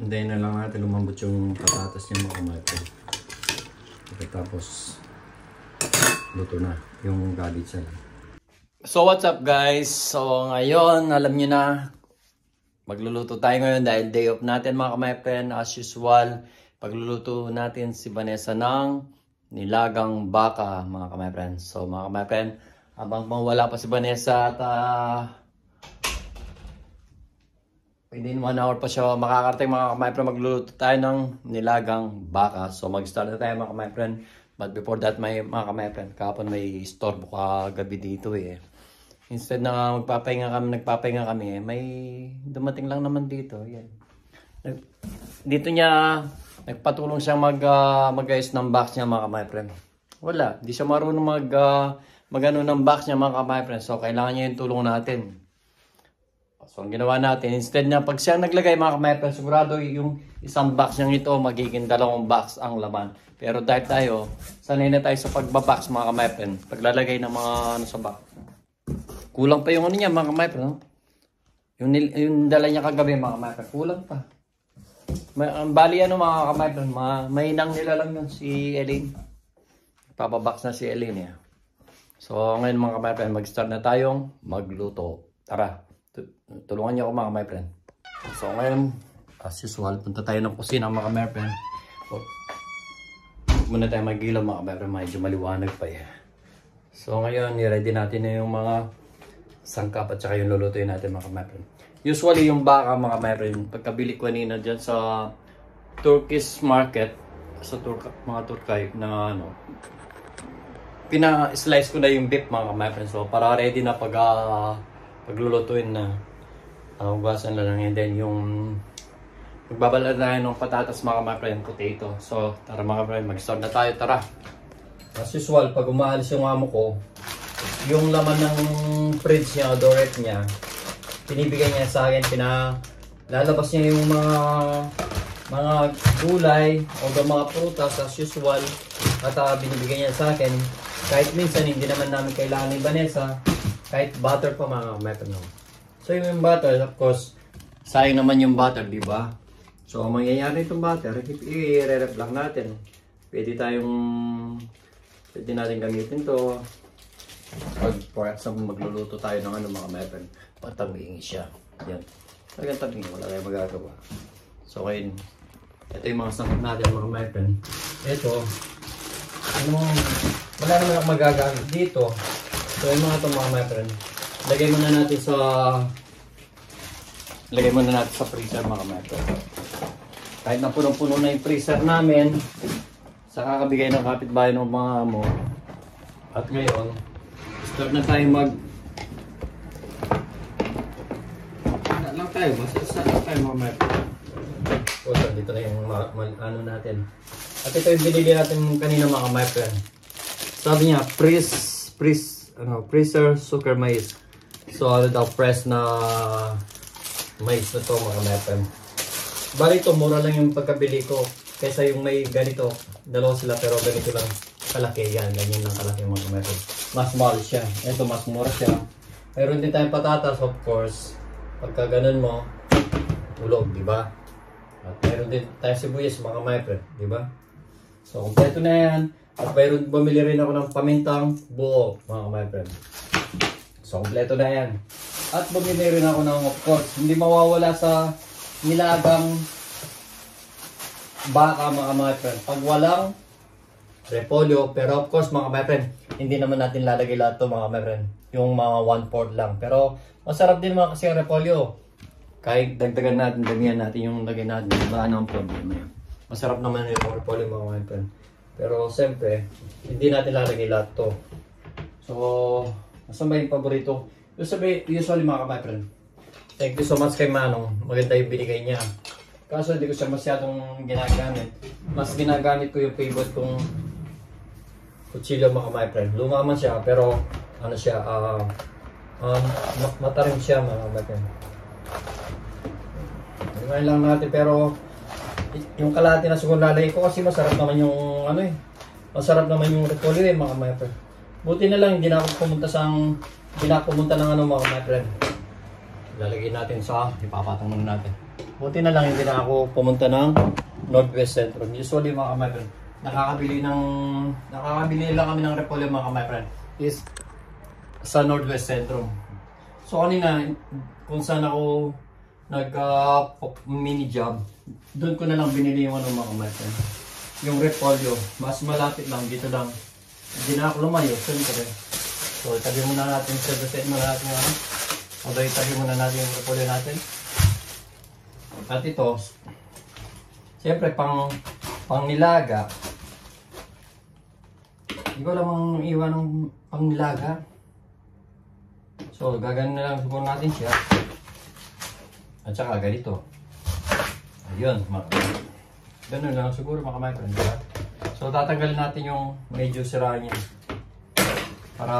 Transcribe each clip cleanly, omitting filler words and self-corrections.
Hintayin na lang natin lumambot yung patatas niya mga kamay-pre. Tapos luto na yung cabbage lang. So what's up guys? So ngayon alam nyo na magluluto tayo ngayon dahil day off natin mga kamay-pre. As usual pagluluto natin si Vanessa ng nilagang baka mga kamay-pre. So mga kamay-pre, habang wala pa si Vanessa at within 1 hour pa siya makakarating mga kamay-pre, magluluto tayo ng nilagang baka. So mag-start na tayo mga kamay-pre. But before that mga kamay-pre, kahapon may storbo kagabi dito eh. Instead na nagpapahinga kami, may dumating lang naman dito. Yan. Dito niya nagpatulong siyang mag-ayos ng box niya mga kamay-pre. Wala, di siya marunong mag-ano ng box niya mga kamay-pre. So kailangan niya yung tulong natin. So, ang ginawa natin, instead na pag siya naglagay mga kamay-pre, sigurado yung isang box niyang ito, magiging 2 box ang laman. Pero dahil tayo, sanay na tayo sa pagbabox mga kamay-pre, paglalagay ng mga ano sa box. Kulang pa yung ano niya mga kamay-pre, no? Yung dala niya kagabi mga kamay-pre, kulang pa. Bali ano mga kamay-pre, mahinang nila lang yun si Eileen. Papabox na si Eileen eh. So, ngayon mga kamay-pre, mag-start na tayong magluto. Tara! Tulungan niyo ako mga my friend. So ngayon, as usual, punta tayo ng kusina mga my friend. Muna tayo mag-ilaw mga my friend, medyo maliwanag pa eh. So ngayon, i-ready natin na yung mga sangkap at saka yung lulutuin natin mga my friend. Usually yung baka mga my friend, pagkabili ko kanina dyan sa Turkish market, sa mga Turkay na ano, pina-slice ko na yung beef mga my friend. So para ready na paglulutuin na ugasan lang and then yung magbabalad na ng patatas mga kapatid, potato. So tara mga kapatid, mag-start na tayo, tara. As usual, pag umaalis yung amo ko, yung laman ng fridge niya o door niya, pinibigay niya sa akin, lalabas niya yung mga gulay o mga prutas as usual at binibigay niya sa akin. Kahit minsan hindi naman namin kailangan ni Vanessa, kahit butter pa mga kapatid. So yung butter, of course, sayang naman yung butter, di ba? So ang mangyayari itong butter, i-re-rep lang natin. Pwede natin gamitin to. For example, magluluto tayo ng ano mga kapatid, patabingin siya. Yan. Talagang tabingin, wala tayong magagawa. So ngayon, ito yung mga sangkap natin mga kapatid. Ito, wala naman ako magagamit dito. So yung mga itong mga kapatid, lagay muna natin sa freezer mga kapatid. Kahit na punong-puno na yung freezer namin, sa kakabigay ng kapitbahay ng mga amo. At ngayon, start na tayo basta lang tayo mga kapatid. So dito na yung ano natin. At ito yung binili natin kanina mga kapatid. Sabi niya, freezer sugar mais. So ano daw, press na mais na to mga kapatid. Bali ito, mura lang yung pagkabili ko kaysa yung may ganito. Dalawa sila pero ganito lang kalaki. Yan, ganyan lang kalaki mga kapatid. Mas mahal siya. Ito mas mura siya. Mayroon din tayong patatas of course. Pagka ganun mo, ulog, di ba? At mayroon din tayong sibuyas mga kapatid, di ba? So kompleto na yan. At mayroon, bumili rin ako ng pamintang buo mga kapatid. So kompleto na yan. At bumili rin ako ng, of course, hindi mawawala sa nilagang baka mga kapatid, pag walang repolyo. Pero of course mga kapatid, hindi naman natin lalagay lahat ito mga kapatid, yung mga 1/4 lang. Pero masarap din mga kasi ang repolyo. Kahit dagdagan natin, damihan natin yung lagay natin, diba ano ang problema yun. Masarap naman yung repolyo mga kapatid. Pero siyempre, hindi natin lalagay lahat ito. So saan ba yung paborito? Usually mga kapatid, thank you so much kay Manong. Maganda yung binigay niya. Kaso hindi ko siya masyadong ginagamit. Mas ginagamit ko yung favorite kong kutsilyo mga kapatid. Luma man siya pero ano siya, matarim siya mga kapatid. Ngayon lang natin pero yung kalahati na siguro lalagay ko kasi masarap naman yung ano eh. Masarap naman yung repolyo eh mga kapatid. Buti na lang hindi na ako pumunta ng ano mga kapatid. Lalagay natin sa ipapatong muna natin. Buti na lang hindi na ako pumunta ng Northwest Centrum. Usually mga my friend, nakakabili lang kami ng repolyo mga my friend is sa Northwest Centrum. So kanina kung saan ako nag mini job, doon ko na lang binili yung ano mga my friend. Yung repolyo, mas malapit lang dito lang. Hindi na ako lumayo, siyempre. So itabi muna natin, set muna natin yung ano. Although itabi muna natin yung repolyo natin. At ito, siyempre pang nilaga. Hindi ko lang iwan ng pang nilaga. So gagawin na lang siguro natin siya. At saka ganito. Ayun, ganun lang siguro mga my friend. So tatanggalin natin yung medyo sira niya. Para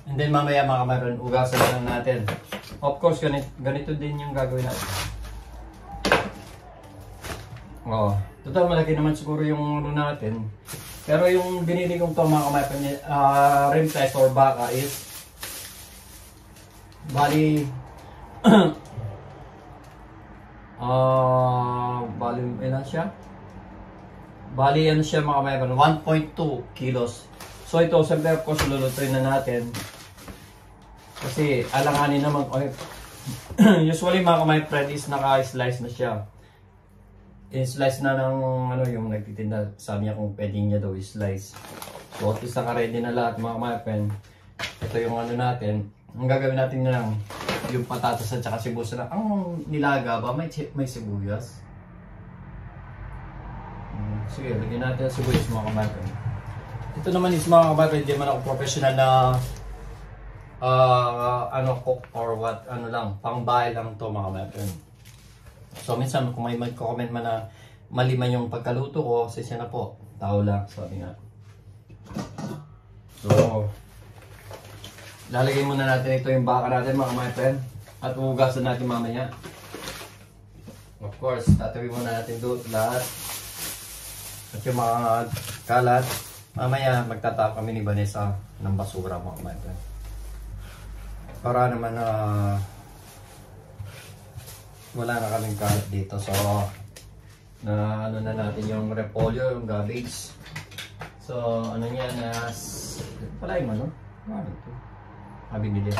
and then mamaya mga my friend, ugasan na lang natin. Of course, ganito din yung gagawin natin. Oh, total malaki naman siguro yung ano natin. Pero yung binili kong to mga kamay rim size or baka is bali bali ilan siya? Bali ano siya mga kamay 1.2 kilos. So ito, siyempre of course lulutuin na natin. Kasi alanganin naman, usually mga kamay friend is naka-slice na siya. I-slice na ng ano yung nagtitinda, sabi niya kung pwede niya daw i-slice. So at least naka-ready na lahat mga kamay friend. Ito yung ano natin. Ang gagawin natin na lang, yung patatas at saka sibuyas na. Ang nilaga ba? May sibuyas? Sige, lagyan natin ang sibuyas mga kamay friend. Ito naman is mga kamay friend, hindi man ako professional na ano cook or what, ano lang, pangbahay lang to mga kapatid. So minsan kung may mag-comment man na mali man yung pagkaluto ko, sisya na po, tao lang, sabi nga. So lalagay muna natin ito yung baka natin mga kapatid at uhugasan natin mamaya. Of course, tatabi muna natin doon lahat at yung mga kalat. Mamaya magtatap kami ni Vanessa ng basura mga kapatid. Para naman wala na kaming kalat dito. So na ano na natin yung repolyo, yung garbage. So ano yan, pala yung ano? Ano ito? Binili.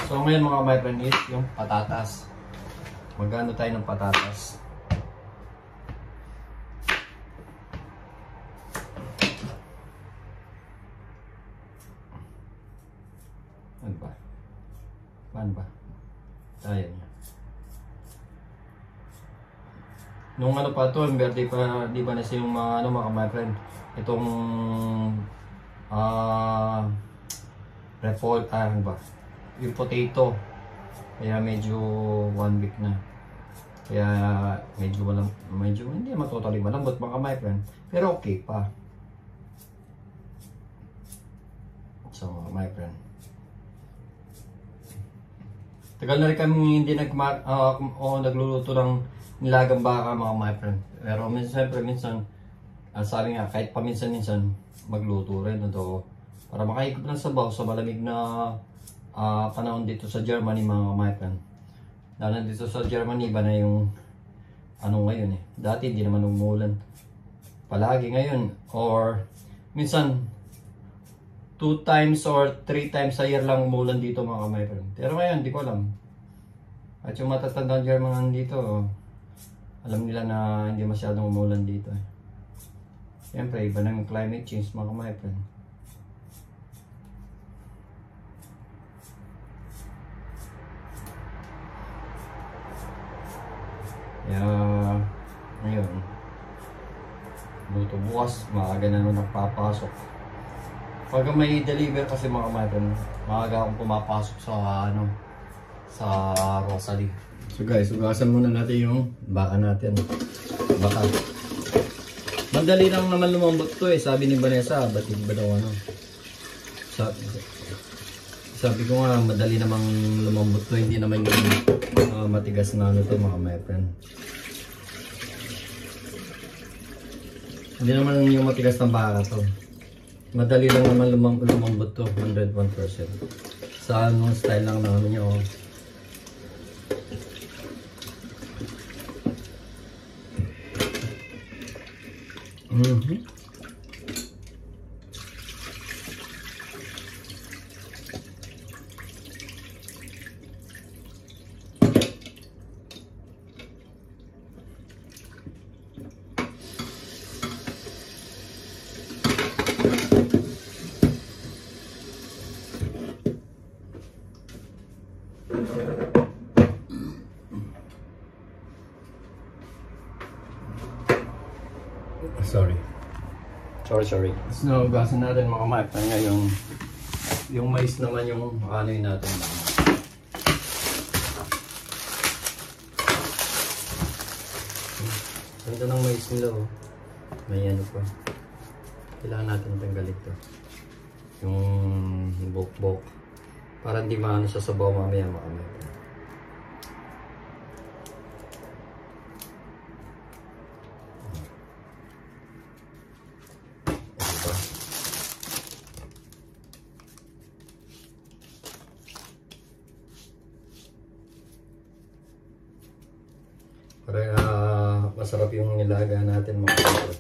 So ngayon mga my friend is yung patatas. Magano tayo ng patatas. Ano ba? Paano ba? Ayan niya. Nung ano pa to, birthday pa, di ba na siya yung mga ano mga my friend. Itong ano ba? Yung potato. Kaya medyo 1 week na. Kaya medyo hindi matotally malambot mga my friend. Pero okay pa. So my friend. Tagal na rin kami hindi nagluluto ng nilagang baka mga my friend. Pero minsan, sabi nga kahit paminsan-minsan magluto rin ito para makaikot ng sabaw sa malamig na panahon dito sa Germany mga my friend. Dahil dito sa Germany iba na yung ano ngayon eh. Dati hindi naman umuulan. Palagi ngayon or minsan 2 times or 3 times a year lang umulan dito mga my friend. Pero ngayon, di ko alam. At yung matatandang German dito, alam nila na hindi masyadong umulan dito. Siyempre, iba na yung climate change mga my friend. Kaya, ngayon, luto bukas, maaga na nung nagpapasok. Pag may deliver kasi mga kapatid, maaga akong pumapasok sa sa Rosalie. So guys, ugasan muna natin yung baka natin. Baka. Madali lang naman lumambot to eh, sabi ni Vanessa, ba't hindi ba daw ano? Sabi ko nga, madali namang lumambot to, hindi naman yung matigas na ano to mga my friend. Hindi naman yung matigas ng baka to. Madali lang naman lumambot to, 101%. Sa anong style lang namin niya, oh. Mhm. Sorry. So, gasan natin mga kamaipon ngayon. Yung mais naman yung anoy natin. Ganda ng mais nila oh. May ano pa. Kailangan natin tanggalin ito. Yung bok-bok. Para hindi maano sa sabaw mamaya mga kamaipon. Para masarap yung nilaga natin mga kapatid.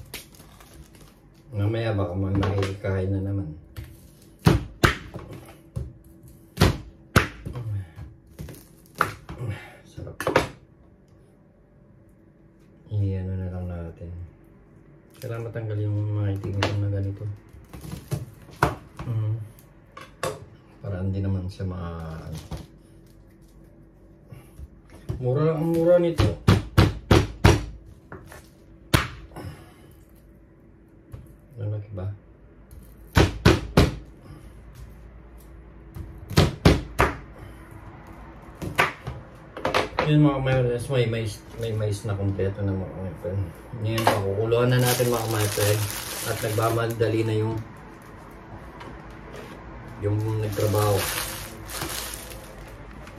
Mamaya baka makikain na naman. Sarap. Iyan na lang natin. Kailangan matanggal yung mga itim-itim na ganito. Para hindi naman siya mura lang ang mura nito. Lalaki ba? Yun mga mayrones, may mais na kumpleto na mga mayroon. Ngayon, pakukuluan na natin mga mayroon. At nagmamadali na yung nagtrabaho.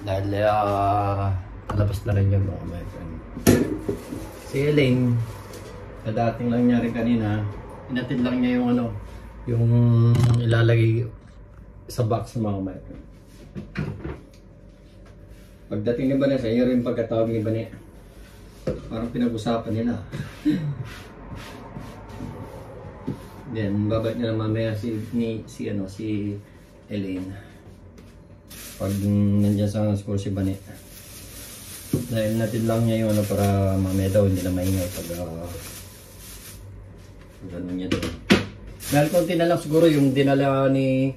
Dahil palabas na rin yung mga mayroon. Si Elaine, kadating lang niya rin kanina, inatid lang niya yung yung ilalagay sa box ng mga mayroon. Pagdating ni Vanessa, yun rin pagkatawag ni Vanessa. Parang pinag-usapan nila. Then, babait niya na mamaya si Elaine. Pag nandiyan sa school si Vanessa. Dahil natin lang niya yung para mamaya daw hindi na maingay pag ano niya doon. Dahil konti na lang siguro yung dinala ni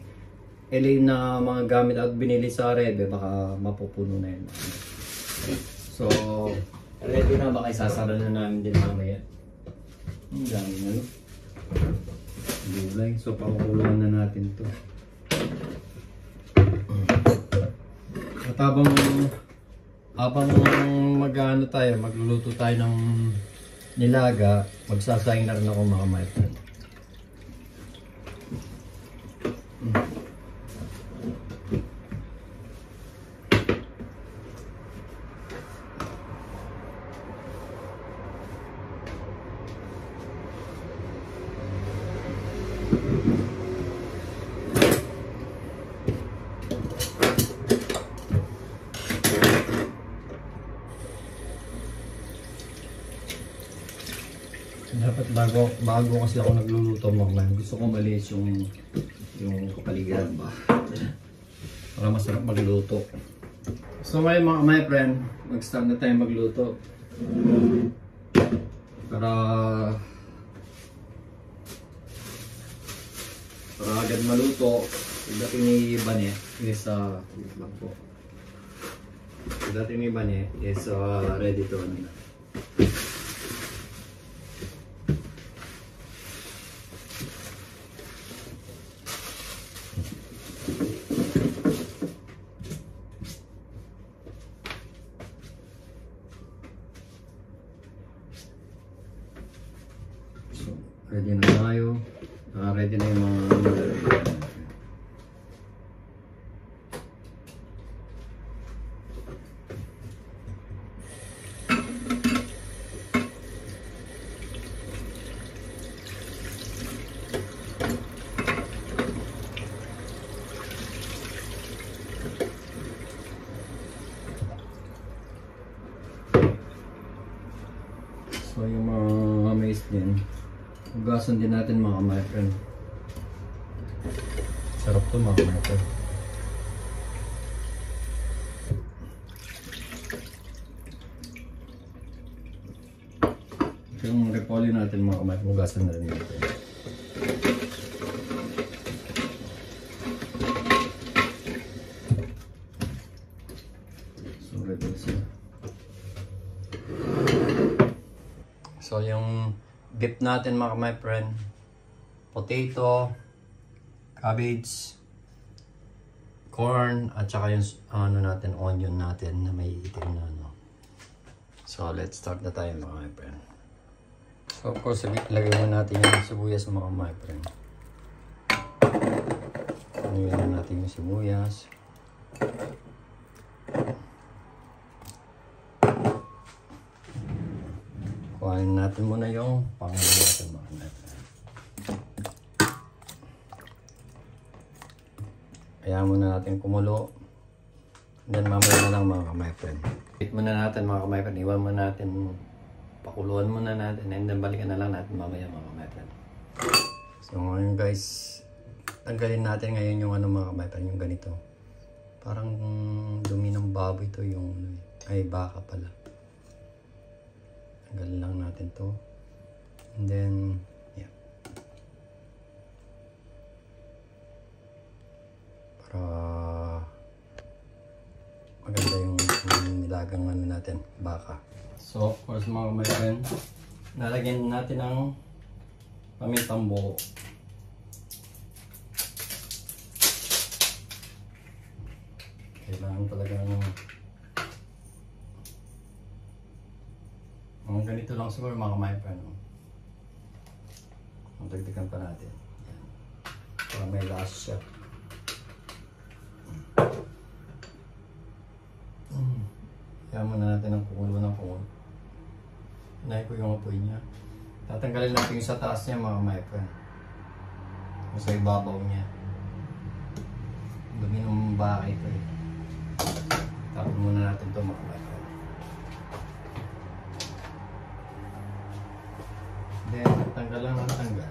Elaine na mga gamit at binili sa Rebe, baka mapupuno na yun. So, ready na, baka isasara na namin din mamaya. Ang dami gulay. So, pakukulangan na natin to. At habang magluluto tayo ng nilaga, magsasayang na rin ako mga mayroon. Dapat bago kasi ako nagluluto mga gusto ko malinis yung kapaligiran ba para masarap magluto. So ngayon mga friend, mag-start na tayo magluto para agad maluto. Pagdating ni Bane is ready to na. Ready na tayo. Ready na yung mga so yung mga mais din Hugasan din natin mga my friend. Sarap to mga my friend. Yung repolyo natin mga my friend, hugasan na rin natin. So ready sila. So yung beef natin mga my friend, potato, cabbage, corn, at saka yung ano natin, onion natin na may itim na ano. So let's start na tayo mga my friend. So of course, lagay mo natin yung sibuyas mga my friend. Lagay na natin yung sibuyas. Kuhanin natin muna yung pangalan natin mga my friend. Kaya muna natin kumulo. Then mamaya na lang mga my friend. Wait muna natin mga my friend. Iwan muna natin. Pakuluan muna natin. And then balikan na lang natin mamaya mga my friend. So ngayon guys, tanggalin natin ngayon yung ano mga my friend. Yung ganito. Parang dumi ng baboy to yung ay baka pala. Tanggalin lang natin to. And then, yeah. Para maganda yung nilagang ano natin, baka. So, of course mga my friend, nalagyan natin ng pamintang buo. Kailangan talaga ng ganito lang siguro mga my friend. Magdagdagan pa natin. Yan. Para may lasa siya. Kaya muna natin ang kukulo ng kukulo. Hinay ko yung apoy niya. Tatanggalin natin yung sa taas niya mga my friend. O sa ibabaw niya. Dumi ng baka ito eh. Tapos muna natin ito mga my friend. Then, tanggal lang ang tanggal.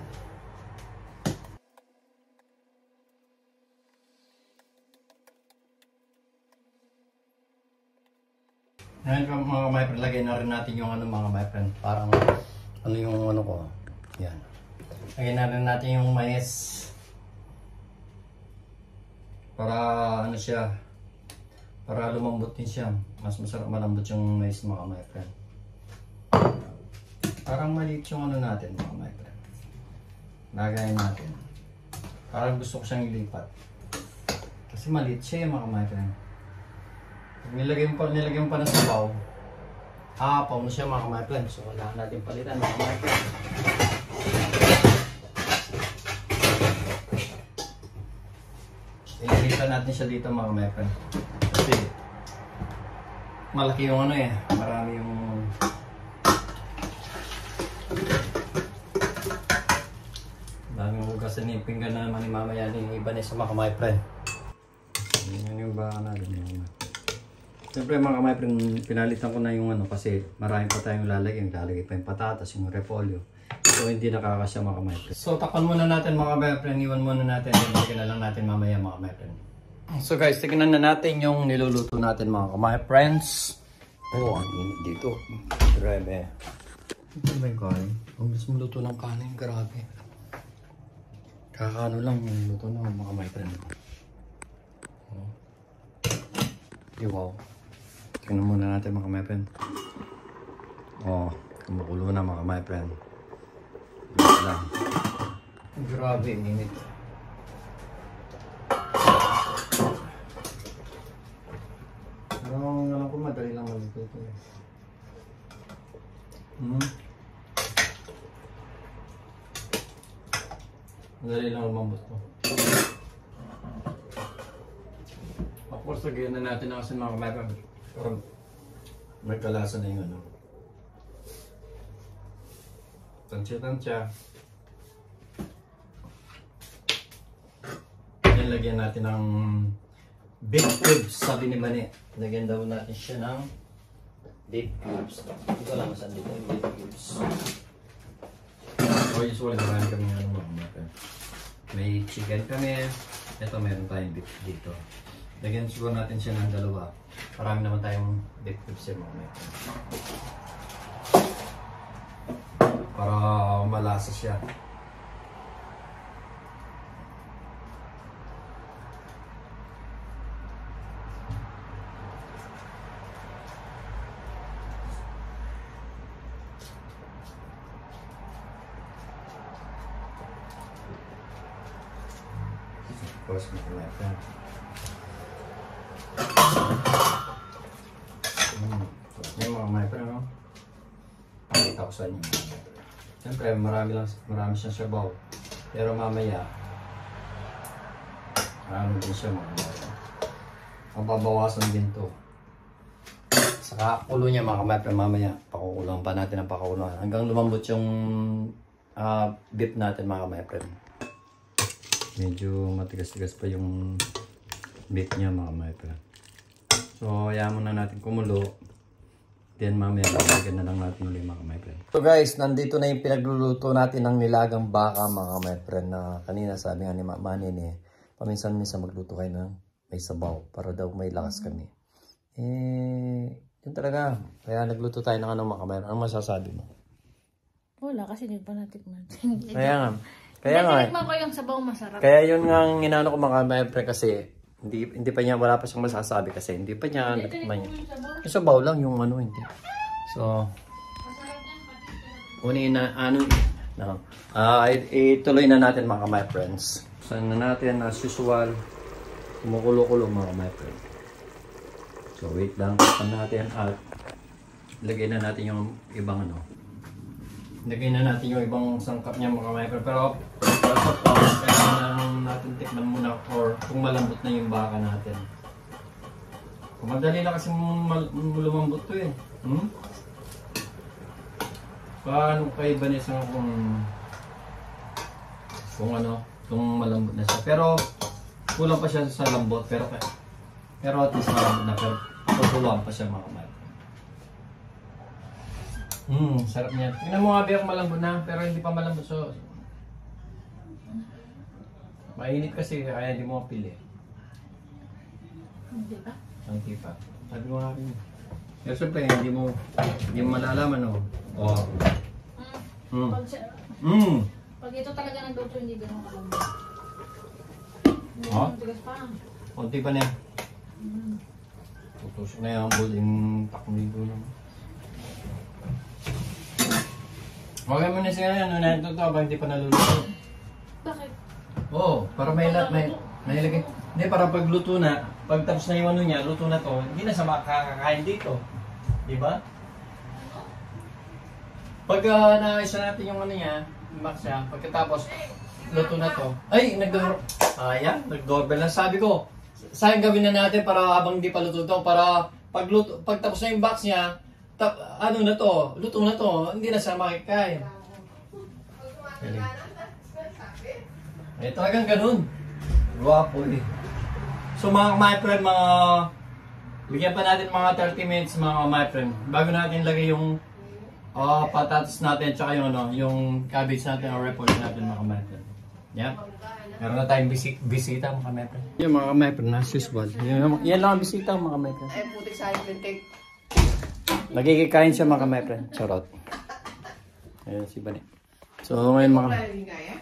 Ngayon mga my friend, lagay na rin natin yung ano mga my friend. Parang ano yung ano ko. Yan. Lagay na rin natin yung mais. Para ano siya. Para lumambot din siya. Mas masarap malambot yung mais mga my friend. Parang maliit yung ano natin mga my friend. Lagayin natin. Parang gusto ko siyang ilipat. Kasi maliit siya mga my friend. Pag nilagay mo pa ng sabaw, haapaw na siya mga my friend. So wala natin palitan mga my friend. Ililitan natin siya dito mga my friend. Kasi malaki yung ano eh. Marami yung daming hugasan yung pinggan na naman ni mama yan. Yung iba na sa mga my friend. Yan yung baka natin yung siyempre mga my friend, pinalitan ko na yung ano kasi marami pa tayong lalagyan. Lalagay pa yung patatas, yung repolyo. So hindi nakakasya mga my friend. So takpan muna natin mga my friend. Iwan muna natin. Bigyan na lang natin mamaya mga my friend. So guys, tignan na natin yung niluluto natin mga my friends. Oh, ang init dito. Grabe. Ito ba yung kanin? Ang mas maluto ng kanin. Grabe. Kakano lang yung luto ng mga my friend. Oh. Wow. Tingnan muna natin mga my friend. Oh, kumukulo na mga my friend. Wait lang. Grabe, init. Alam ko madali lang malito ito eh. Madali lang lumambot to. Of course, lagyan na natin ang asin mga my friend. Para may kalasa na yung ano. Tansya-tansya. Then lagyan natin ng beef cubes, sabi ni Mani. Lagyan daw natin siya ng beef cubes. Ito lang saan dito yung beef cubes. So usually marami kami mga kapatid. May chicken kami. Ito meron tayong beef dito. Lagyan siguro natin siya ng dalawa. Marami naman tayong beef cubes mga kapatid. Para malasa siya. Of course, we can like that. Yung mga my friend, no? Pakita ko sa inyo. Siyempre, marami siyang sabaw. Pero mamaya, marami din siya mga my friend. Mababawasan din to. Saka ulo niya mga my friend, mamaya, pakukulang pa natin ang pakukulang. Hanggang lumambot yung beef natin mga my friend. Medyo matigas-tigas pa yung beef niya mga my friend. So, hayaan muna natin kumulo. Then mamaya lagyan na lang natin ulit mga my friend. So guys, nandito na yung pinagluluto natin ng nilagang baka mga my friend. Na kanina sabi nga ni Mama Nene, paminsan-minsan magluto kayo ng may sabaw para daw may lakas kami. Yun talaga. Kaya nagluto tayo ng mga my friend. Ano masasabi mo? Wala kasi hindi pa natikman. Kaya nga. Kaya nga. Natikman ko yung sabaw masarap. Kaya yun nga ang inano ko mga my friend kasi hindi pa niya, wala pa siyang masasabi kasi hindi pa niya natikman niya. Yung sabaw lang yung ano, hindi. So, unin na, ituloy na natin mga my friends. Saan na natin, as usual, kumukulo-kulo mga my friend. So, wait lang, tapan natin at lagay na natin yung ibang ano. Lagay na natin yung ibang sangkap niya mga my friend. Pero, kailangan natin tikman muna or kung malambot na yung baka natin. Kung madali na kasi lumambot to eh. Paano kay Vanessa kung ano, kung malambot na siya. Pero kulang pa siya sa lambot. Pero at least malambot na. Pero kukulang pa siya mga kamay. Sarap niya. Tingnan mo nga biyak malambot na. Pero hindi pa malambot. So, mainit kasi kaya hindi mo mapili. Hindi pa? Hindi pa. Sabi mo nga rin. Pero siyempre, hindi mo malalaman, no? Oo. Pag ito talaga nagluto, hindi ganun kalambot. Oh? Tigas pa. Kunti pa na yan. Tutusok na yung buling takmigo naman. Huwag mo na siya yan, na ito ba hindi pa naluluto. Bakit? Oo, para may ilagay. Hindi, para pagluto na, pag tapos na yung ano niya, luto na to, hindi na siya makakakain dito. Diba? Pag naisa natin yung ano niya, max siya, pagkatapos, luto na to. Ay, nag-doorbell na. Sabi ko, sayang gawin na natin para habang hindi pa luto to, para pag tapos na yung box niya, ano na to, luto na to, hindi na siya makikain. Eh, talagang ganun. Guwapo eh. So mga my friend, bigyan pa natin mga 30 minutes mga my friend. Bago natin lagay yung patatas natin, tsaka yung, yung cabbage natin o repolyo natin mga my friend. Yeah. Meron na tayong bisita mga my friend. Yung mga my friend, as usual. Yan lang ang bisita mga my friend. Ay, putik sa akin yung cake. Nagkikikain siya mga my friend. Charot. Ayun si Bani. So ngayon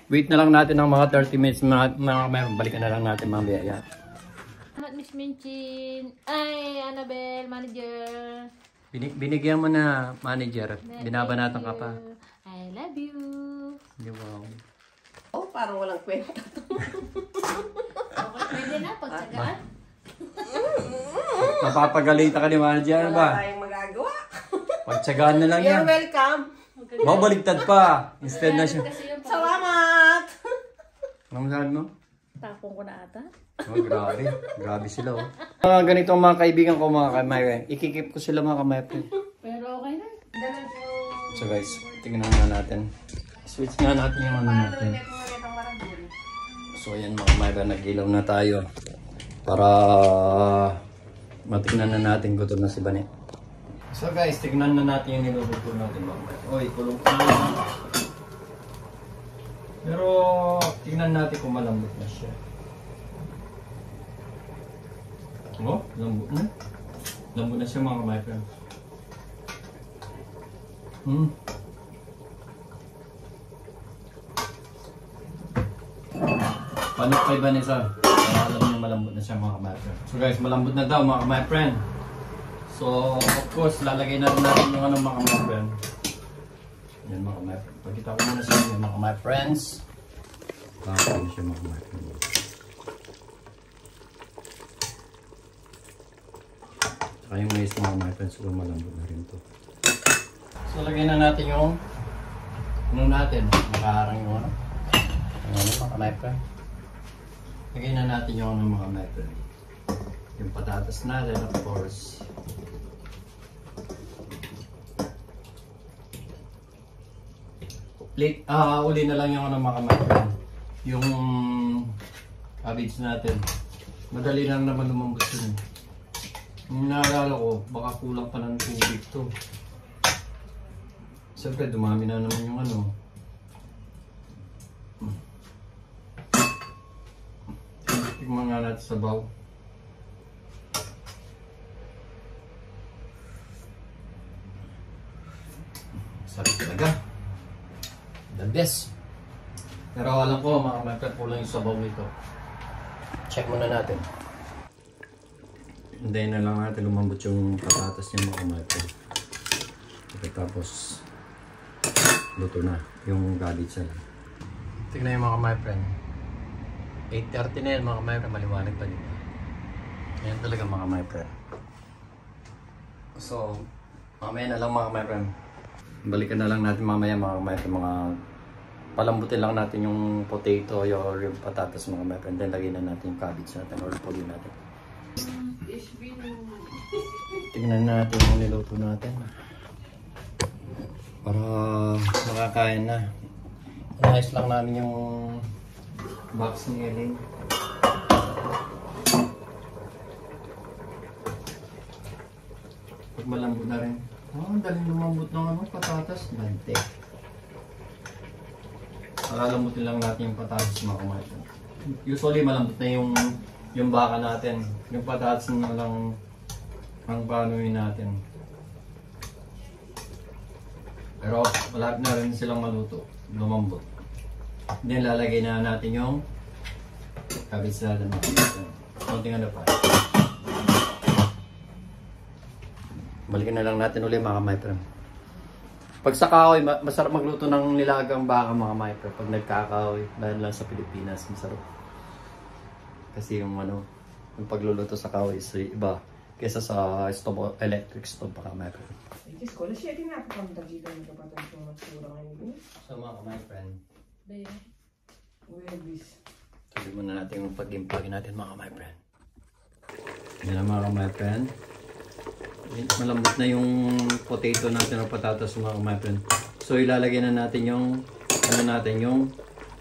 wait na lang natin ng mga 30 minutes mga my friend. Balikan na lang natin mamaya. Yeah. Miss Minchin. Ay, Annabelle, manager. Binigyan mo na manager. Binabanatan ka pa. I love you. Wow. Oh, parang walang kwenta to. Okay, pwede na, pagsagaan. Napapagalitan ka ni manager. Ano ba? Wala tayong magagawa. Pagtsagaan na lang yan. You're welcome. Baligtad pa. Instead na siya. Salamat. Anong sabi mo? Tapong ko na ata. Oh, grabe. Grabe sila, oh. Ganito ang mga kaibigan ko, mga kamay. Ikikip ko sila, mga kamay. Pero okay na. So guys, tingnan na natin. Switch nga natin yung ano natin. So ayan mga kamay, nag-ilaw na tayo. Para matignan na natin gutom na si Bani. So guys, tignan na natin yung niluluto natin, mga kamay. Oy, kulong na. Pero tingnan natin kung malambot na siya. Oh, lambot na. Lambot na siya mga my friend. Paano kay Vanessa? Para alam niyo malambot na siya mga my friend. So guys, malambot na daw mga my friend. So of course, lalagay na rin natin yung ano mga my friend. Yan mga my friend. Pagkita ko muna sa inyo mga my friends. Kakao na siya mga my friend. Saka yung mais mga my friends, so malambot na rin to. So lagyan na natin yung ano natin, nakaharang yung ano. Ano mga my friend. Lagyan na natin yung ano mga my friend. Yung patatas natin of course. Uli na lang yung ano mga my friend. Yung cabbage natin. Madali lang naman lumambot yun. Yung naalala ko, baka kulang pa ng tubig to. Siyempre, dumami na naman yung ano. Tignan nga natin sa baw. Sarap talaga. The best. Pero alam ko, mga kulang yung sabaw nito. Check muna natin. Hintayin na lang natin lumambot yung patatas niya mga my-friend. Okay, tapos luto na yung cabbage na. Tignan yung mga my-friend. 8:30 na yan mga my-friend, maliwanag pa din. Ayan talaga mga my-friend. So, mamaya na lang mga my-friend. Balikan na lang natin mamaya mga my-friend, mga palambutin lang natin yung potato or yung patatas mga my-friend. Then lagyan na natin yung cabbage natin or puli natin. Tingnan natin yung niluto natin para makakain na. Inayos lang namin yung box ni Ellen. Pag malambot na rin. Daling lumambot ng ano, patatas. Bante. Malalambutin lang natin yung patatas mga kumain. Usually malambot na yung baka natin. Yung patatas na lang ang panuin natin. Pero malapit na rin silang maluto. Lumambot. Then lalagay na natin yung cabbage natin. Konting ano pa. Balikan na lang natin ulit mga my-friend. Pag sa kahoy, masarap magluto ng nilagang baka mga my-friend. Pag nagkakahoy, dahil lang sa Pilipinas, masarap. Kasi yung ano, yung pagluluto sa kahoy is iba kaysa sa stove, electric stove mga my-friend. Ko na siya din napakandagita ng kapatid ko magsura ngayon. So mga my-friend, tuloy muna natin yung pag-impagin natin mga my-friend. Yan ang mga my-friend. Malambot na yung potato natin o patatas mga my-friend. So ilalagay na natin yung yung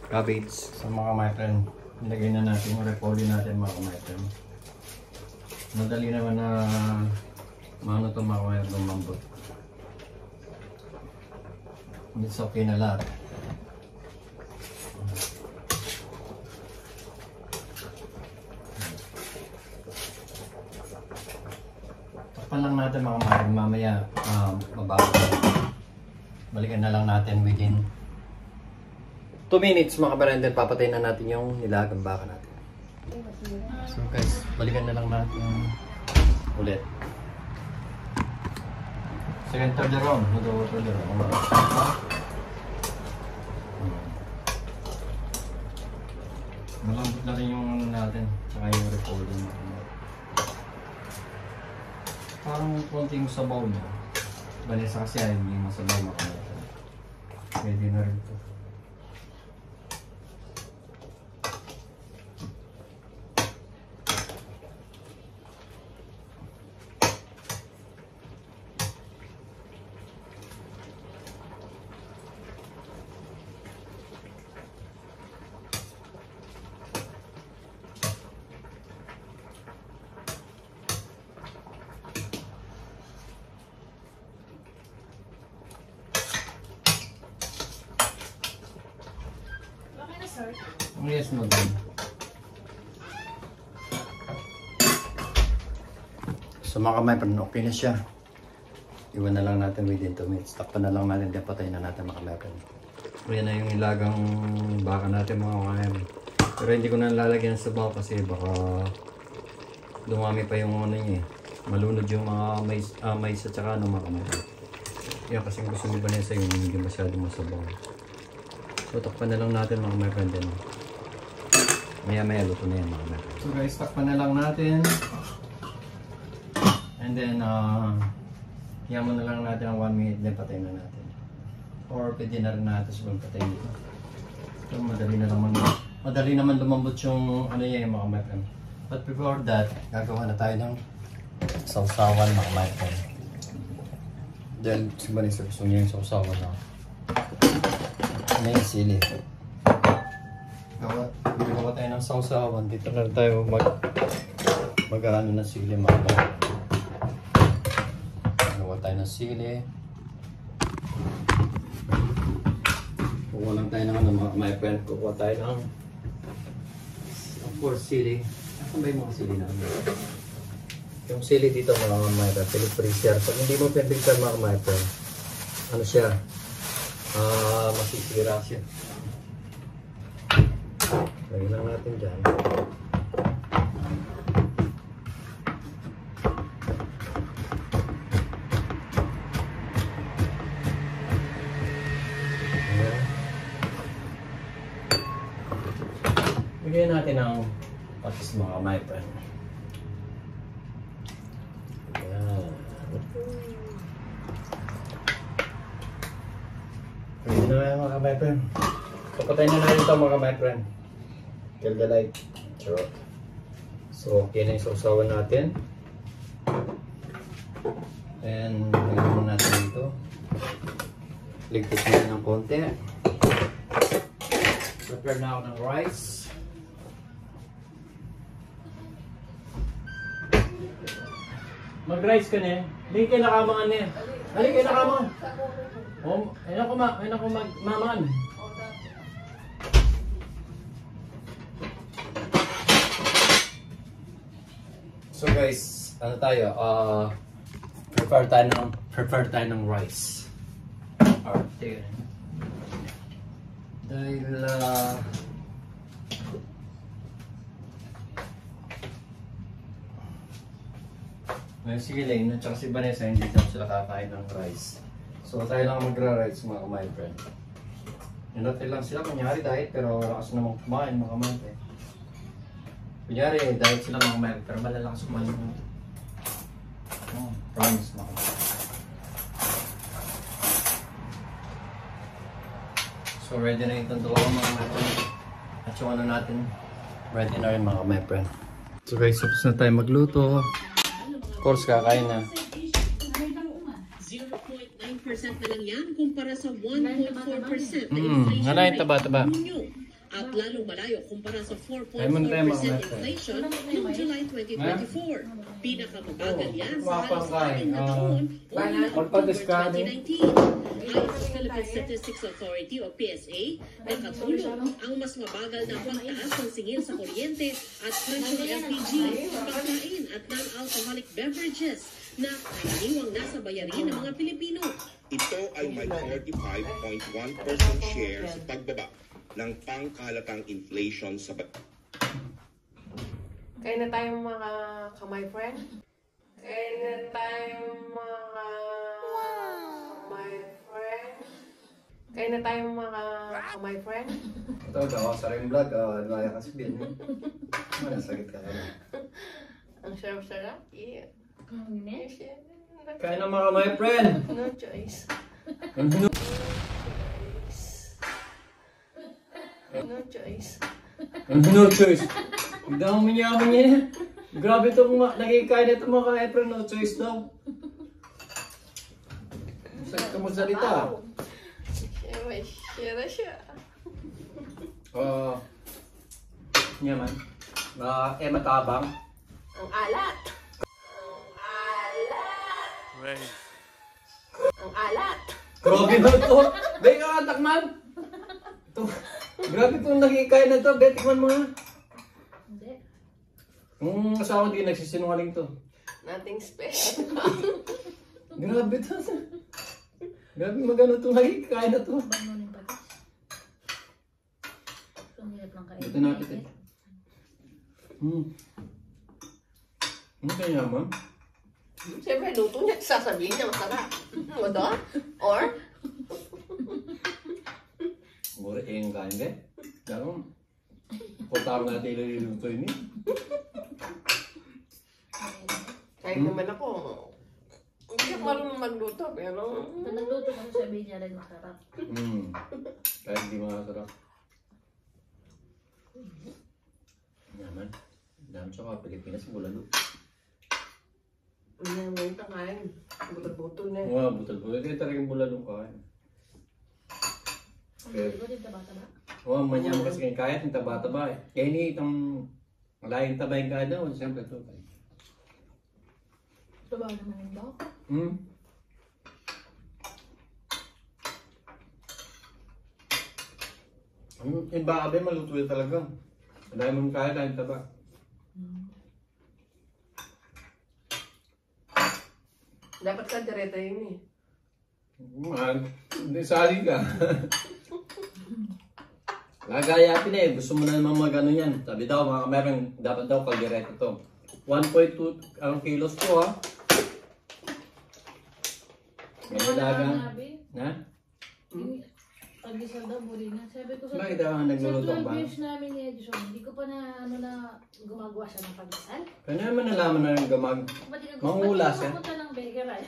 cabbage sa mga my-friend. Ilagay na natin yung repolyo natin mga my-friend. Madali naman na maano ito mga my-friend lumambot. It's okay na lahat. Takpan lang natin mga my-friend. Mamaya mabago. Balikan na lang natin within 2 minutes mga barender. Papatayin na natin yung nilagang baka natin. So guys, balikan na lang natin ulit. Second third round. Malambot na rin yung natin. Tsaka yung repolyo natin. Parang konting sabaw niya. Balisa kasi ayaw yung masabaw makalaman. Pwede na rin ito. Yes mo din. So mga ka-myfriend, okay na siya. Iwan na lang natin within 2 minutes. Takpan na lang natin, patayin na natin mga ka-myfriend. Ayan na yung ilagang baka natin mga ka-myfriend. Pero hindi ko na lalagyan sa sabaw kasi baka dumami pa yung ano niya eh. Malunod yung mga mais at saka ano mga ka-myfriend. Yan kasi gusto ni Vanessa yung hindi masyadong masabaw. So takpan na lang natin mga ka-myfriend din. Maya luto na yan mga ka-myfriend. So guys, takpan na lang natin. And then, yaman na lang natin ang 1 minute, then patayin na natin. Or pwede na rin natin siguro patayin dito. So, madali naman lumambot yung ano yan, mga ka-myfriend. But before that, gagawa na tayo ng sausawan mga ka-myfriend. Then, si Vanessa gusto niya yung sausawan na. Ano yung sili. Gagawa tayo ng sausawan. Dito na tayo mag-ano ng sili mga ka-myfriend. Tayo ng sili. Kukuha lang tayo ng ano my friend. Kukuha tayo ng of course sili. Asan ba yung mga sili namin? Yung sili dito mga my friend, sili freezer. Pag hindi mo pinag-freezer mga my friend, ano siya? Masisira siya. Lagyan lang natin dyan. Bigyan natin ang patis mga my friend. Ayan. Pwede na yan mga my friend. Papatayin na natin ito mga my friend. Kill the light. Charot. So okay na yung sausawan natin. And lagyan mo natin dito. Ligpit natin ng konti. Prepare na ako ng rice. Mag-rice ka na eh. Hindi kayo nakamangan eh. Hindi kayo nakamangan. Oh, ayun ako magmamangan. So guys, ano tayo? Prepare tayo ng rice. Arte. Dahil ngayon si Elaine at saka si Vanessa hindi daw sila kakain ng rice. So tayo lang magra-rice mga my friend. Inutil lang sila kunyari diet pero lakas namang kumain mga my friend. Kunyari diet sila mga my friend pero malalakas kumain mo. Promise mga my friend. So ready na itong dalawang mga my friend. At yung ano natin ready na rin mga my friend. So guys, tapos na tayo magluto. Of course, kakain na. 0.9% na lang yan kumpara sa 1.4% na inflation rate taba-taba. at lalong malayo kumpara sa 4.4% inflation noong July 2024. Pinakamabagal yan sa halos 4 na taon o October 2019. Ayon sa Philippine Statistics Authority o PSA, nakatulong ang mas mabagal na pagtaas ng singil sa kuryente at presyo ng LPG, pagkain at non-alcoholic beverages na karaniwang nasa bayarin ng mga Pilipino. Ito ay may 45.1% share sa pagbaba ng pangkalatang inflation sa Kain na tayo mga ka-my friend. Kain na tayo mga my friend. Kain na tayo mga ka-my friend. Ito, gawa sa rin vlog. Naya kasi bin. Masakit ka na. Ang sarap-sarap. Yeah. Kain na mga my friend. No choice. No choice. No choice. Hindi ako manyaman niya. Grabe itong nagkikain ito mga ka-Efren. No choice daw. Sakit ka magsalita. May share siya. Yaman. Matabang. Ang alat. Ang alat. Ang alat. Grabe na ito. Bay ka katakman. Ito. Grabe itong nakikain na to. Betikman mo nga. Hindi. Yung asawa di nagsisinungaling to. Nothing special. Grabe to. Grabe magano itong nakikain na to. Bang nun yung patis. Ang hirap ng kain. Ito natin eh. Ano kaya naman? Siyempre, luto niya. Sasabihin niya, masarap. O do? Or? Mura yung kain ka. Pero, putang natin iluluto yun eh. Kahit naman ako, hindi ako marunong magluto, pero... Pag nagluto ko, sabihin niya rin masarap. Kahit hindi makasarap. Naman. Dami siya ka, Pilipinas, bulalo. Ano yung ngayon kain? Butot-buto na. Wow, butal-butal. Ito talagang bulalo kain. Ang hindi ko din taba-taba. Oo, manyam kasi kayo kahit yung taba-taba eh. Kaya ini itong malayang taba yung kada, siyempre ito. Taba naman yung bawak. Yung baka ba, maluto yun talaga. Dahil mo kaya lang taba. Dapat ka direta yun eh. Hindi, sali ka. Lagayapin eh, gusto mo na naman mag-ano yan. Sabi daw, mga kamerang, dapat daw kaldireta to. 1.2 ang kilos to ha. May ilagang. Ha? Pag-isal daw, muli na. Sabi ko sa... Bakit ako nagluluto Sa 12 ba? years namin ni Edison, hindi ko pa na, gumagawa siya ng pag-isal. Kaya naman nalaman na yung gamag. Ba't di ka Manghula siya. Pupunta ng baker ay.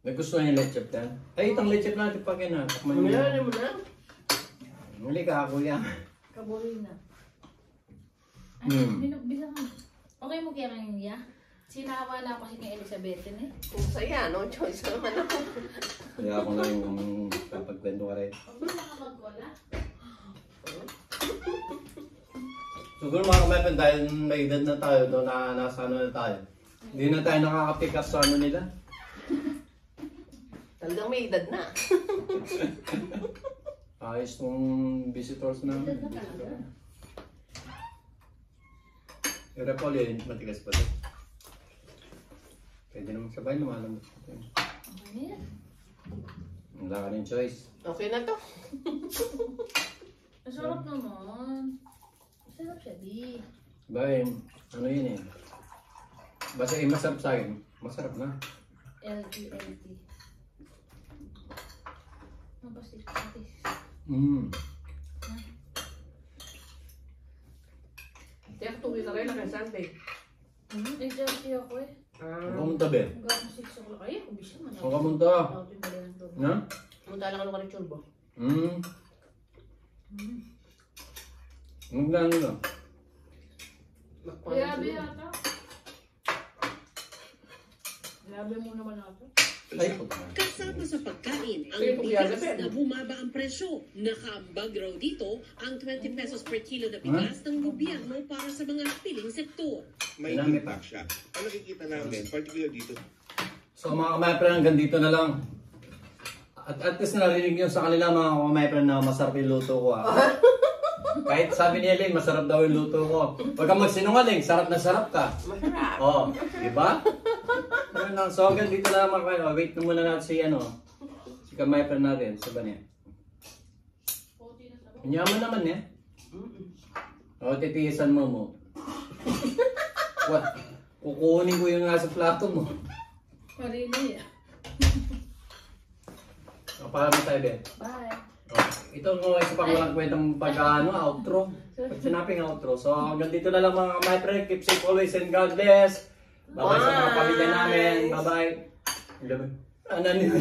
Nagustuhan yung lechep yan. Ay, itang lechep natin pa kina. Takman mo Ano yan. mo na? Muli ka ako yan. Kabuloy na. Ay, bisa ka. Okay mo kaya kayo niya? Sinawa na ako kasi kay Elizabeth eh. Kung saya, no choice naman ako. Kaya ako na yung kapagkwento ka rin. Huwag mo na ka magwala. Siguro mga kamepen, dahil may edad na tayo, doon na nasa ano na tayo. Hindi na tayo nakakapick up sa ano nila. Talagang may edad na. Ayos nung visitors namin. Edad na talaga. Yung repolyo yun, matigas pa ito. Pwede naman sabay, lumalang. Okay na yan. Wala ka rin choice. Okay na to. Masarap naman. Masarap siya, di. Bahay, ano yun eh. Basta yung masarap sa akin, masarap na. LT. Ang patis. Kaya tuwi na rin na kay Sunday. LT ako eh. Ang kamunta be? Hanggang 6 o'clock. Ay, ako bisa man. Ang kamunta. Ako pinalihan to. Na? Munta lang ka ng chulbo. Magdano na? Grabe yata. Grabe mo naman ako. Ay, puta. Kasama sa pagkain ang Sige, bigas Kuya, na bumaba ang presyo. Nakaambag raw dito ang 20 pesos per kilo na bigas ng gobyerno para sa mga piling sektor. May Marami impact siya. Ang nakikita namin, particular dito, So mga kamaypren, hanggang dito na lang. At least narinig nyo sa kanila mga kamaypren na masarap yung luto ko ah. Kahit sabi ni Ellen, masarap daw yung luto ko. Huwag kang magsinungaling, sarap na sarap ka. Masarap. Oo, di ba? So hanggang dito na lang mga kamaypren. Wait na muna natin si kamaypren natin, sa banya. Manyaman naman eh. O, titiisan mo. What? Kukunin ko yung nasa plato mo. Marini ah. O, paano tayo, Ben? Bye. Ito mo isa pang walang kwentang outro. Pag sinaping outro. So hanggang dito na lang mga my friend. Keep safe always and God bless. Bye-bye sa mga pamilya namin. Bye-bye. Ano nito?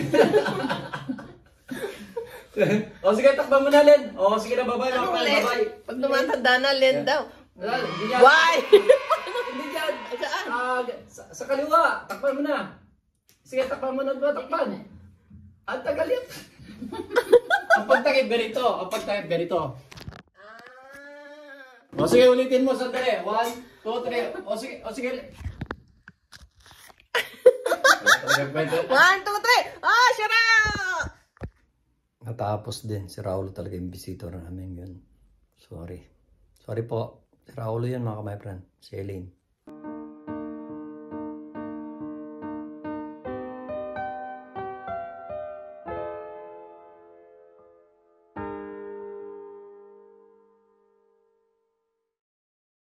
O sige, takpan mo na, Len. O sige na, bye-bye. Ano Bye-bye. ulit? Pag tumatanda na, Len daw. Why? Why? Hindi dyan. Sa kaliwa. Takpan mo na. Sige, takpan mo na ba? Takpan. Ang tagalit. Ang pagtakip ganito. O sige, ulitin mo sandali. 1, 2, 3. O sige. 1, 2, 3. Ah, shut up! Katapos din, si Raulo talaga yung visitor namin yun. Sorry po. Si Raulo yun mga my friend. Si Elaine.